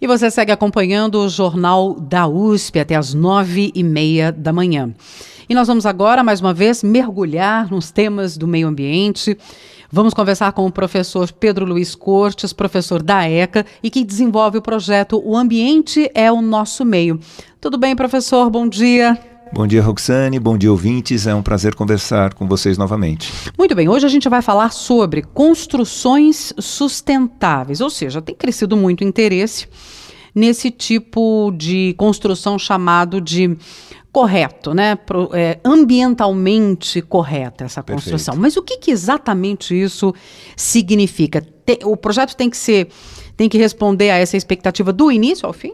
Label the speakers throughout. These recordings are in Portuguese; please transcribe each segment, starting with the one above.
Speaker 1: E você segue acompanhando o Jornal da USP até as 9h30 da manhã. E nós vamos agora, mais uma vez, mergulhar nos temas do meio ambiente. Vamos conversar com o professor Pedro Luiz Cortes, professor da ECA e que desenvolve o projeto O Ambiente é o Nosso Meio. Tudo bem, professor? Bom dia.
Speaker 2: Bom dia, Roxane. Bom dia, ouvintes. É um prazer conversar com vocês novamente.
Speaker 1: Muito bem. Hoje a gente vai falar sobre construções sustentáveis, ou seja, tem crescido muito interesse nesse tipo de construção chamado de correto, né? Ambientalmente correta essa construção. Perfeito. Mas o que exatamente isso significa? O projeto tem que responder a essa expectativa do início ao fim?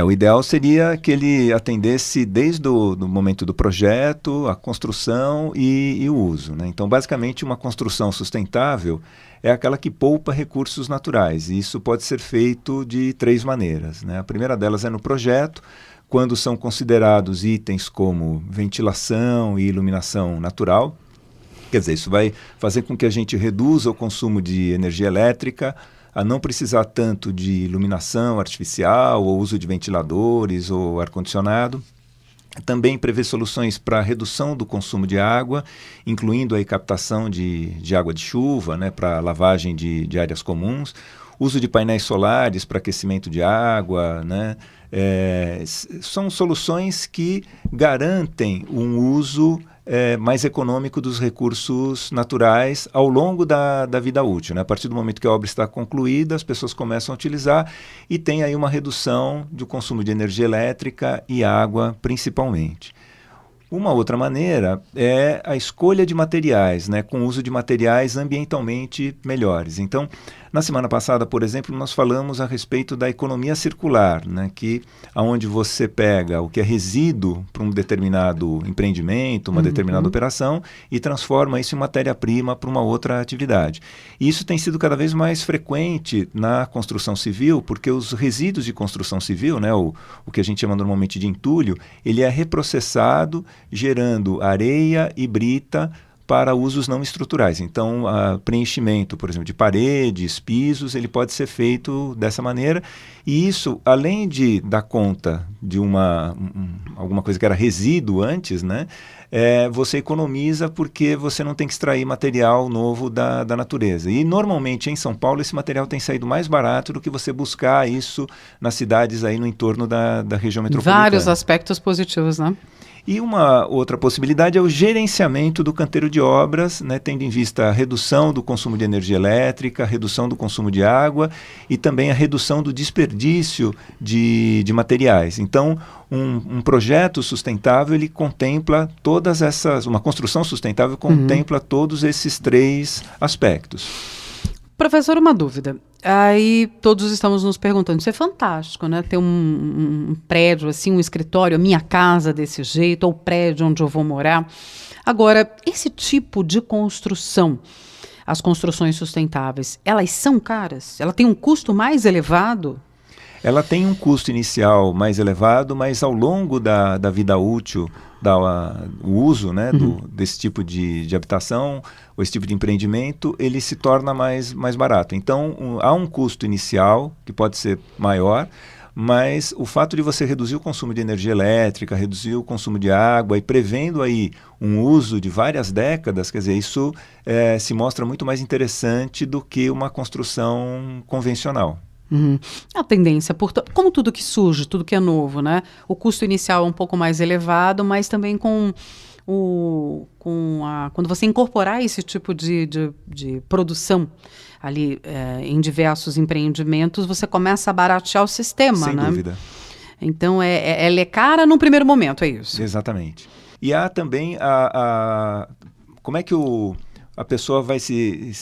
Speaker 2: O ideal seria que ele atendesse desde o momento do projeto, a construção e o uso, né? Então, basicamente, uma construção sustentável é aquela que poupa recursos naturais. E isso pode ser feito de 3 maneiras, né? A primeira delas é no projeto, quando são considerados itens como ventilação e iluminação natural. Quer dizer, isso vai fazer com que a gente reduza o consumo de energia elétrica, a não precisar tanto de iluminação artificial ou uso de ventiladores ou ar-condicionado. Também prevê soluções para redução do consumo de água, incluindo aí captação de água de chuva, né, para lavagem de áreas comuns, uso de painéis solares para aquecimento de água, né? São soluções que garantem um uso mais econômico dos recursos naturais ao longo da vida útil, né? A partir do momento que a obra está concluída, as pessoas começam a utilizar e tem aí uma redução do consumo de energia elétrica e água, principalmente. Uma outra maneira é a escolha de materiais, né, com o uso de materiais ambientalmente melhores. Então, na semana passada, por exemplo, nós falamos a respeito da economia circular, né, onde você pega o que é resíduo para um determinado empreendimento, uma determinada operação, e transforma isso em matéria-prima para uma outra atividade. E isso tem sido cada vez mais frequente na construção civil, porque os resíduos de construção civil, né, o que a gente chama normalmente de entulho, ele é reprocessado, gerando areia e brita para usos não estruturais. Então, preenchimento, por exemplo, de paredes, pisos, ele pode ser feito dessa maneira. E isso, além de dar conta de alguma coisa que era resíduo antes, né, você economiza porque você não tem que extrair material novo da natureza. E, normalmente, em São Paulo, esse material tem saído mais barato do que você buscar isso nas cidades aí no entorno da região metropolitana.
Speaker 1: Vários aspectos positivos, né?
Speaker 2: E uma outra possibilidade é o gerenciamento do canteiro de obras, né, tendo em vista a redução do consumo de energia elétrica, a redução do consumo de água e também a redução do desperdício de materiais. Então, um projeto sustentável, ele contempla uma construção sustentável contempla todos esses 3 aspectos.
Speaker 1: Professor, uma dúvida. Aí todos estamos nos perguntando, isso é fantástico, né? Ter um prédio, assim, um escritório, a minha casa desse jeito, ou o prédio onde eu vou morar. Agora, esse tipo de construção, as construções sustentáveis, elas são caras? Ela tem um custo mais elevado?
Speaker 2: Ela tem um custo inicial mais elevado, mas ao longo da vida útil, o uso, né, desse tipo de habitação, ou esse tipo de empreendimento, ele se torna mais barato. Então, há um custo inicial, que pode ser maior, mas o fato de você reduzir o consumo de energia elétrica, reduzir o consumo de água e prevendo aí um uso de várias décadas, quer dizer, isso se mostra muito mais interessante do que uma construção convencional.
Speaker 1: A tendência, como tudo que surge, tudo que é novo, né? O custo inicial é um pouco mais elevado, mas também quando você incorporar esse tipo de produção ali em diversos empreendimentos, você começa a baratear o sistema,
Speaker 2: Sem
Speaker 1: né?
Speaker 2: dúvida.
Speaker 1: Então, ela é cara num primeiro momento, é isso?
Speaker 2: Exatamente. E há também como é que a pessoa vai se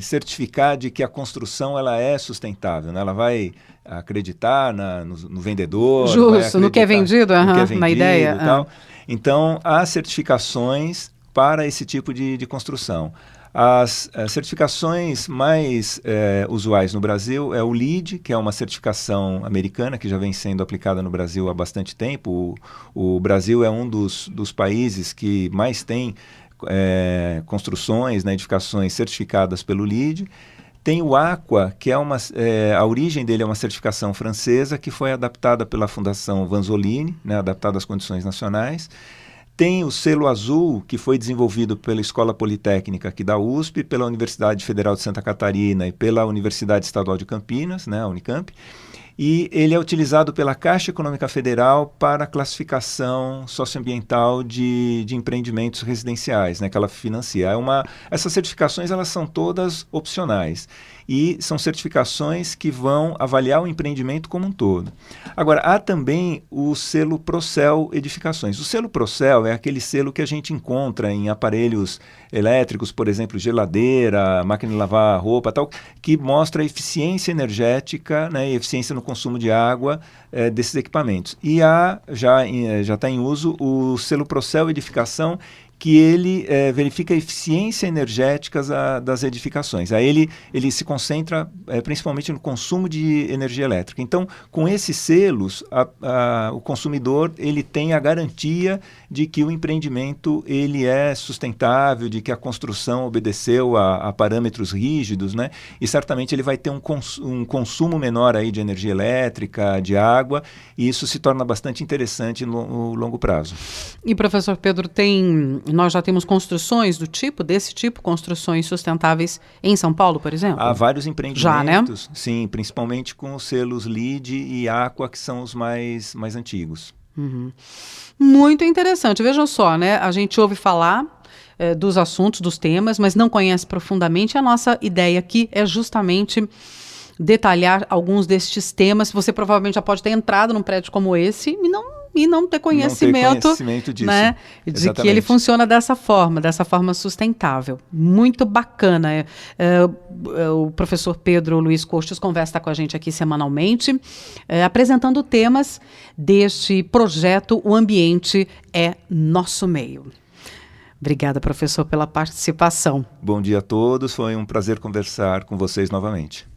Speaker 2: certificar de que a construção ela é sustentável, né? Ela vai acreditar no vendedor.
Speaker 1: Justo, no que é vendido, na ideia.
Speaker 2: E tal. Então, há certificações para esse tipo de construção. As certificações mais usuais no Brasil é o LEED, que é uma certificação americana que já vem sendo aplicada no Brasil há bastante tempo. O Brasil é um dos países que mais tem construções, né, edificações certificadas pelo LEED. Tem o Aqua, que a origem dele é uma certificação francesa que foi adaptada pela Fundação Vanzolini, né, adaptada às condições nacionais. Tem o selo azul, que foi desenvolvido pela Escola Politécnica aqui da USP, pela Universidade Federal de Santa Catarina e pela Universidade Estadual de Campinas, né, a Unicamp. E ele é utilizado pela Caixa Econômica Federal para a classificação socioambiental de empreendimentos residenciais, né, que ela financia. Essas certificações elas são todas opcionais e são certificações que vão avaliar o empreendimento como um todo. Agora, há também o selo Procel Edificações. O selo Procel é aquele selo que a gente encontra em aparelhos elétricos, por exemplo, geladeira, máquina de lavar roupa, tal, que mostra a eficiência energética, né, e eficiência no consumo de água desses equipamentos. E já está em uso o selo Procel Edificação, que ele verifica a eficiência energética das edificações. Aí ele se concentra principalmente no consumo de energia elétrica. Então, com esses selos, o consumidor ele tem a garantia de que o empreendimento ele é sustentável, de que a construção obedeceu a parâmetros rígidos, né? E certamente ele vai ter um consumo menor aí de energia elétrica, de água, e isso se torna bastante interessante no longo prazo.
Speaker 1: E, professor Pedro, nós já temos construções desse tipo, construções sustentáveis em São Paulo, por exemplo?
Speaker 2: Há vários empreendimentos,
Speaker 1: já, né?
Speaker 2: Sim, principalmente com os selos LEED e Aqua, que são os mais antigos.
Speaker 1: Uhum. Muito interessante. Vejam só, né? A gente ouve falar dos assuntos, dos temas, mas não conhece profundamente. A nossa ideia aqui é justamente detalhar alguns destes temas. Você provavelmente já pode ter entrado num prédio como esse e não ter conhecimento
Speaker 2: disso,
Speaker 1: né, de que ele funciona dessa forma sustentável. Muito bacana. O professor Pedro Luiz Costos conversa com a gente aqui semanalmente, apresentando temas deste projeto O Ambiente é Nosso Meio. Obrigada, professor, pela participação.
Speaker 2: Bom dia a todos, foi um prazer conversar com vocês novamente.